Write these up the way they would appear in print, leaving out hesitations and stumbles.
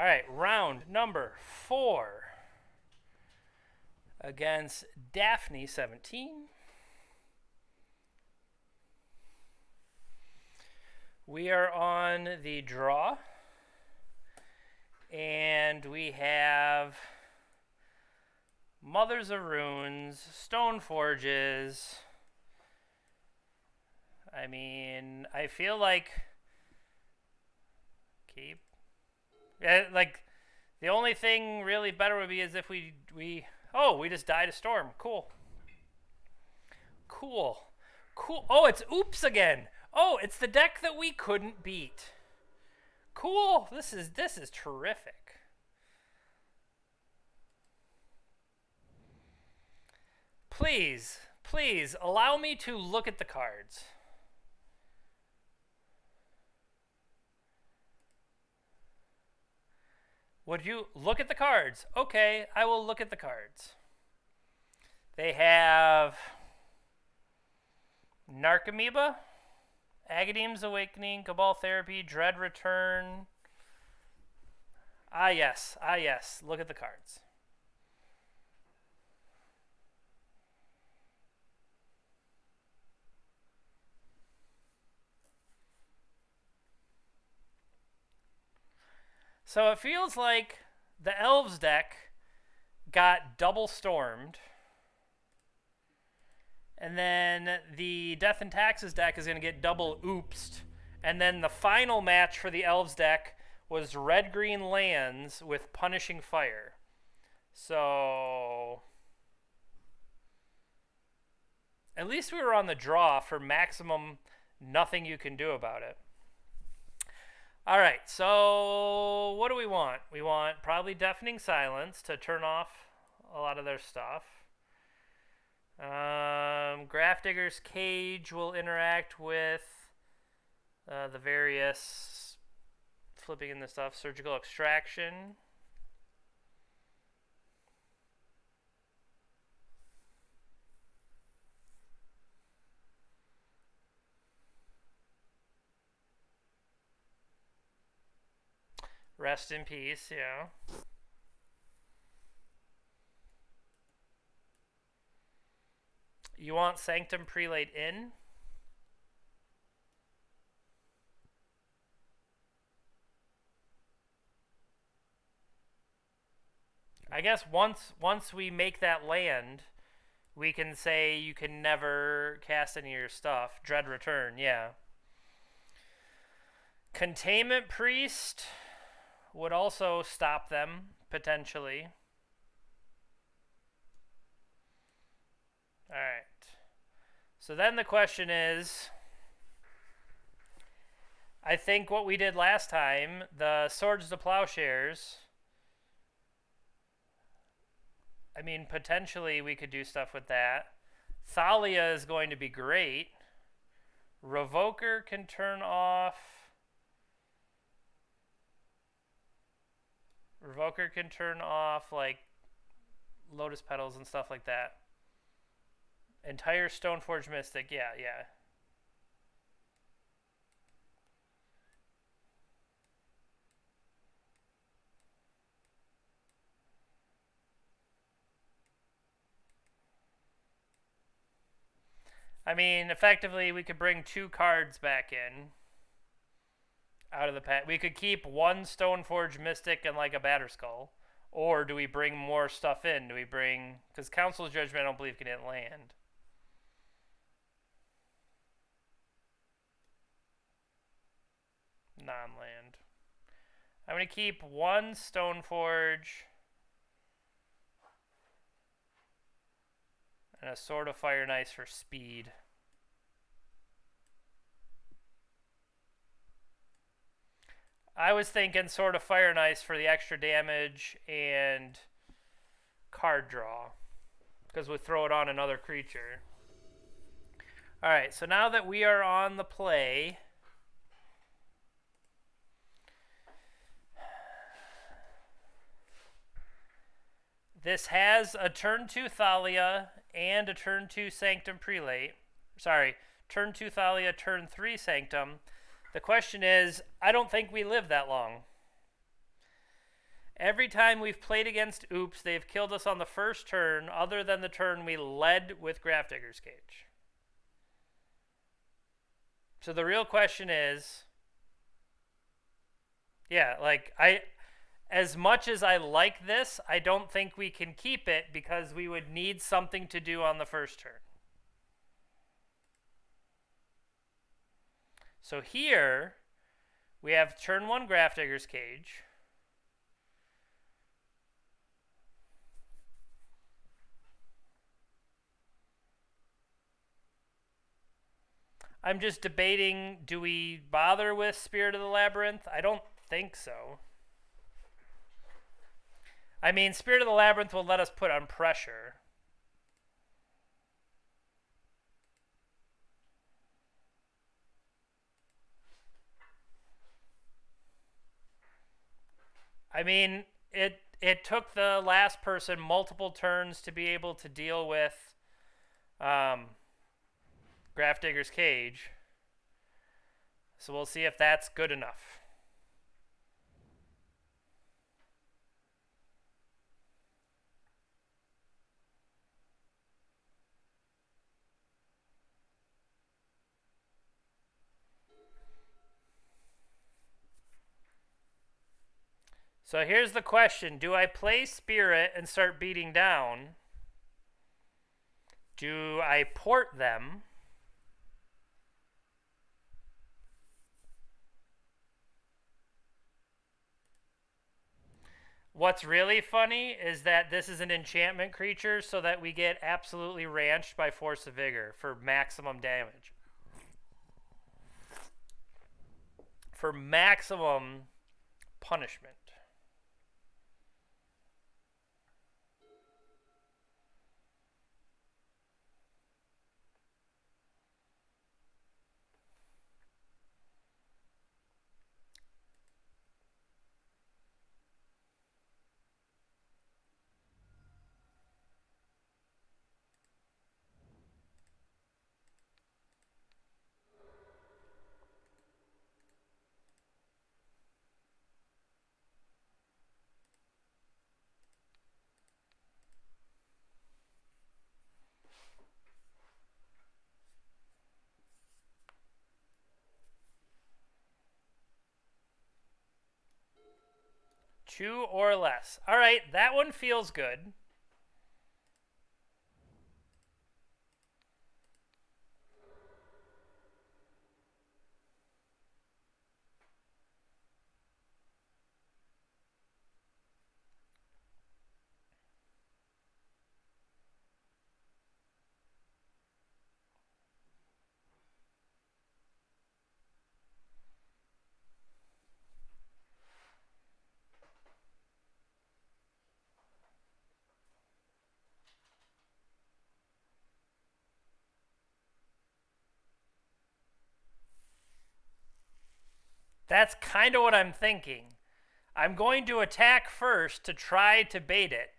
All right, round number 4 against Daphne 17. We are on the draw, and we have Mothers of Runes, Stone Forges. I mean, I feel like keep. Yeah, like the only thing really better would be is if we just died a storm. Cool. Cool. Cool. Oh, it's oops again. Oh, it's the deck that we couldn't beat. Cool. This is terrific. Please allow me to look at the cards. Would you look at the cards? Okay, I will look at the cards. They have Narcomoeba, Agadeem's Awakening, Cabal Therapy, Dread Return. Ah, yes. Look at the cards. So it feels like the Elves deck got double stormed. And then the Death and Taxes deck is going to get double oopsed. And then the final match for the Elves deck was red-green lands with Punishing Fire. So at least we were on the draw for maximum nothing you can do about it. All right, so what do we want? We want probably Deafening Silence to turn off a lot of their stuff. Grafdigger's Cage will interact with the various flipping in the stuff. Surgical Extraction. Rest in peace, yeah. You want Sanctum Prelate in? I guess once we make that land, we can say you can never cast any of your stuff. Dread Return, yeah. Containment Priest would also stop them, potentially. Alright. So then the question is, I think what we did last time, the Swords to Plowshares, I mean, potentially we could do stuff with that. Thalia is going to be great. Revoker can turn off. Revoker can turn off, like, Lotus Petals and stuff like that. Entire Stoneforge Mystic, yeah. I mean, effectively, we could bring 2 cards back in out of the pack. We could keep 1 Stoneforge Mystic and, like, a Batterskull. Or do we bring more stuff in? Do we bring... Because Council's Judgment I don't believe can hit land. Non-land. I'm going to keep 1 Stoneforge and a Sword of Fire and Ice for speed. I was thinking Sword of Fire and Ice for the extra damage and card draw, because we throw it on another creature. Alright, so now that we are on the play, this has a turn 2 Thalia and a turn 2 Sanctum Prelate. Sorry, turn 2 Thalia, turn 3 Sanctum. The question is, I don't think we live that long. Every time we've played against Oops, they've killed us on the first turn, other than the turn we led with Grafdigger's Cage. So the real question is, yeah, like, as much as I like this, I don't think we can keep it because we would need something to do on the first turn. So here, we have turn 1 Grafdigger's Cage. I'm just debating, do we bother with Spirit of the Labyrinth? I don't think so. I mean, Spirit of the Labyrinth will let us put on pressure. I mean, it took the last person multiple turns to be able to deal with Grafdigger's Cage. So we'll see if that's good enough. So here's the question. Do I play Spirit and start beating down? Do I port them? What's really funny is that this is an enchantment creature so that we get absolutely ranched by Force of Vigor for maximum damage. For maximum punishment. Two or less. All right, that one feels good. That's kind of what I'm thinking. I'm going to attack first to try to bait it.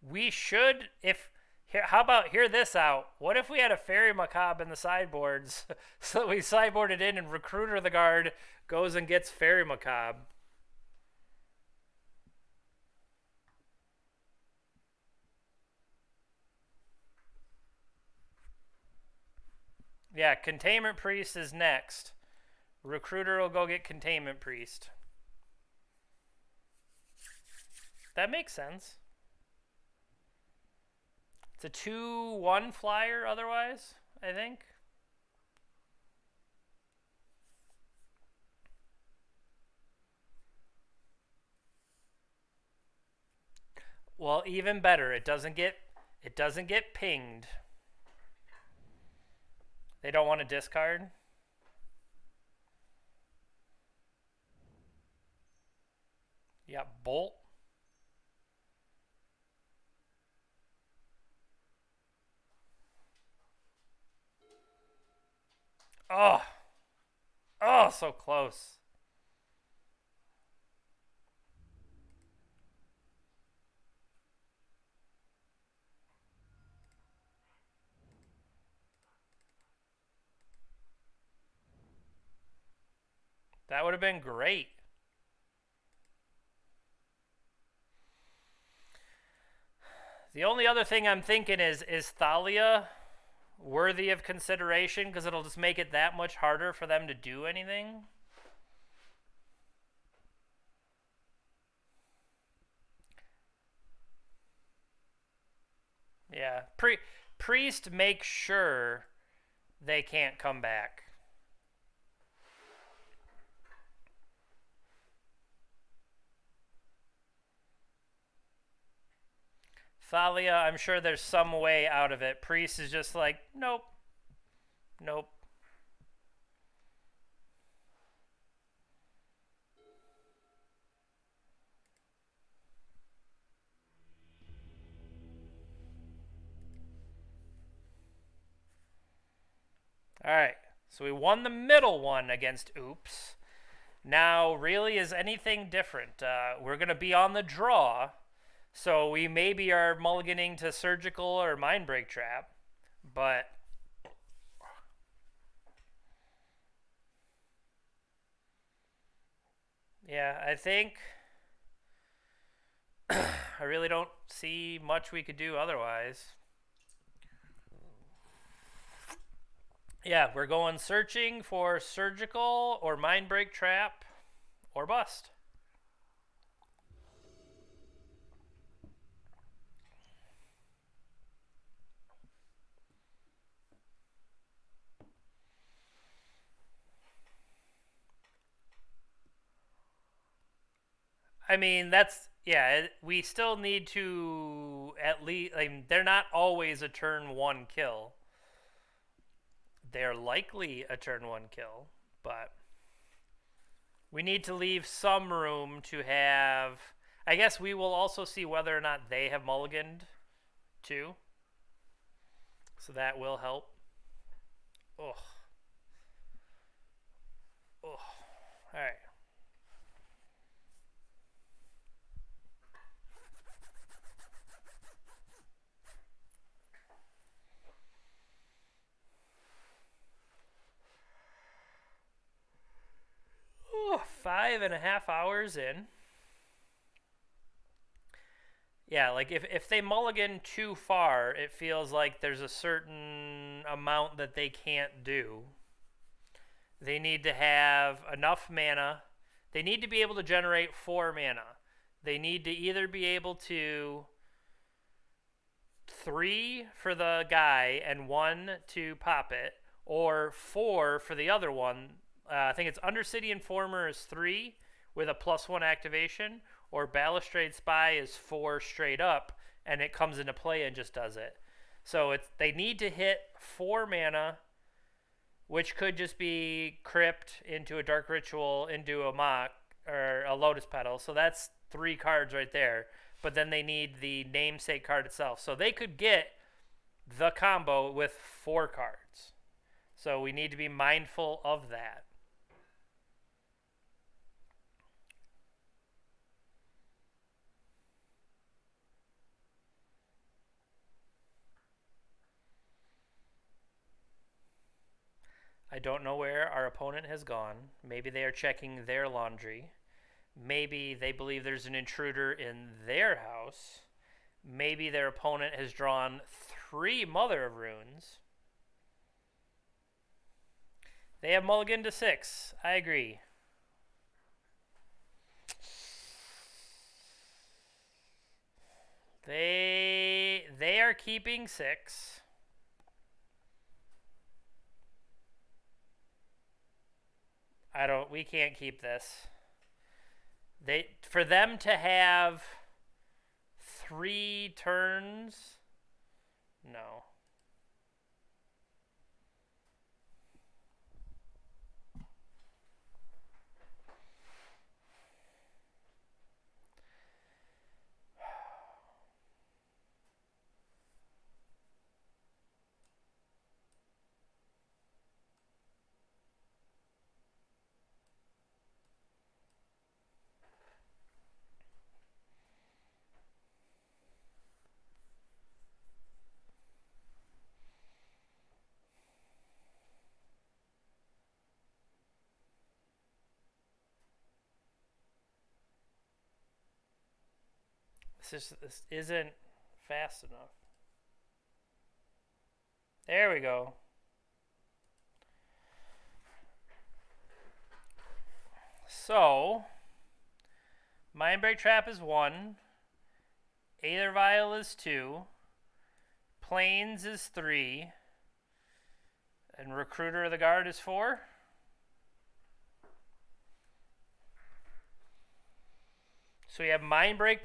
We should, if here, how about hear this out? What if we had a Fairy Macabre in the sideboards, so that we sideboard it in and Recruiter the Guard goes and gets Fairy Macabre? Yeah, Containment Priest is next. Recruiter will go get Containment Priest. That makes sense. It's a 2/1 flyer otherwise, I think. Well, even better. It doesn't get pinged. They don't want to discard. Yeah, bolt. Oh, oh, so close. That would have been great. The only other thing I'm thinking is Thalia worthy of consideration because it'll just make it that much harder for them to do anything. Yeah, priest makes sure they can't come back. Thalia, I'm sure there's some way out of it. Priest is just like, nope, nope. All right, so we won the middle one against Oops. Now, really, is anything different? We're going to be on the draw, so we maybe are mulliganing to Surgical or Mindbreak Trap, but yeah, I think I really don't see much we could do otherwise. Yeah, we're going searching for Surgical or Mindbreak Trap or Bust. I mean, we still need to at least. I mean, they're not always a turn one kill. They're likely a turn one kill, but we need to leave some room to have. I guess we will also see whether or not they have mulliganed too. So that will help. Ugh. Ugh. All right. Ooh, 5.5 hours in. Yeah, like if they mulligan too far, it feels like there's a certain amount that they can't do. They need to have enough mana. They need to be able to generate 4 mana. They need to either be able to 3 for the guy and 1 to pop it, or 4 for the other one. I think it's Undercity Informer is 3 with a +1 activation, or Balustrade Spy is 4 straight up, and it comes into play and just does it. So they need to hit 4 mana, which could just be Crypt into a Dark Ritual into a Mock or a Lotus Petal. So that's 3 cards right there. But then they need the namesake card itself. So they could get the combo with 4 cards. So we need to be mindful of that. I don't know where our opponent has gone. Maybe they are checking their laundry. Maybe they believe there's an intruder in their house. Maybe their opponent has drawn 3 Mother of Runes. They have mulligan to 6. I agree. They are keeping 6. We can't keep this. For them to have 3 turns, no. This isn't fast enough. There we go. So, Mindbreak Trap is 1. Aether Vial is 2. Plains is 3. And Recruiter of the Guard is 4. So we have Mindbreak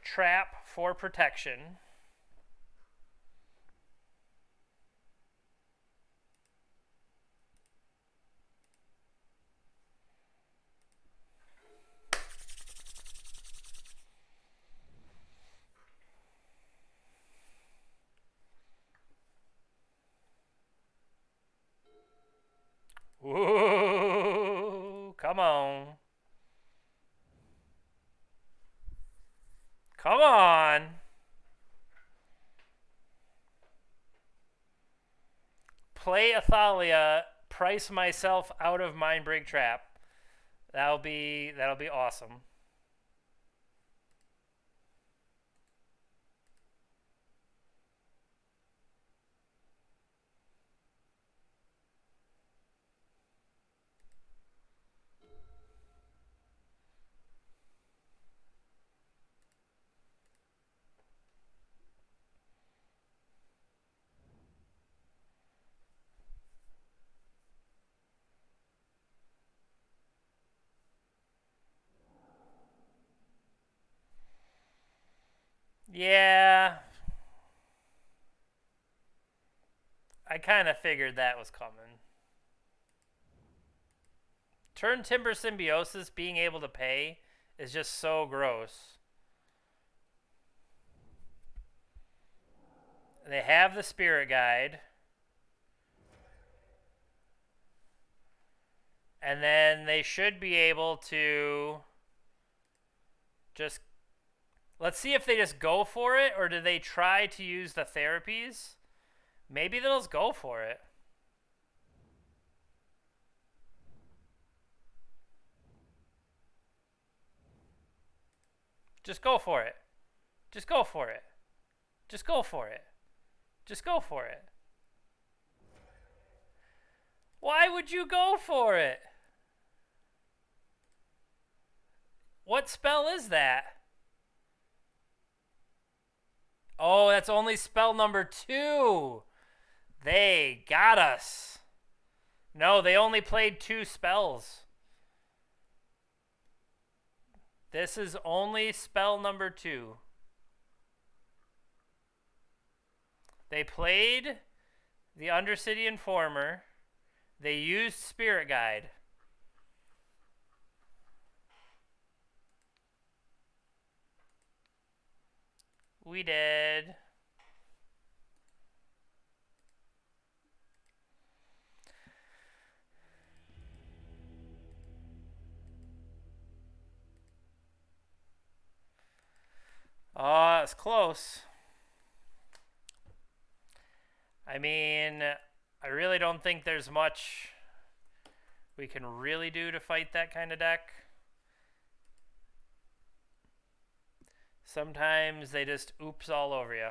Trap for protection. Ooh, come on. Come on. Play Athalia, price myself out of Mindbreak Trap. That'll be awesome. Yeah. I kind of figured that was coming. Turn Timber Symbiosis being able to pay is just so gross. They have the Spirit Guide. And then they should be able to just... Let's see if they just go for it, or do they try to use the therapies? Maybe they'll just go for it. Just go for it. Just go for it. Just go for it. Just go for it. Why would you go for it? What spell is that? Oh, that's only spell number 2. They got us. No, they only played 2 spells. This is only spell number 2. They played the Undercity Informer. They used Spirit Guide. We did. Oh, it's close. I mean, I really don't think there's much we can really do to fight that kind of deck. Sometimes they just oops all over you.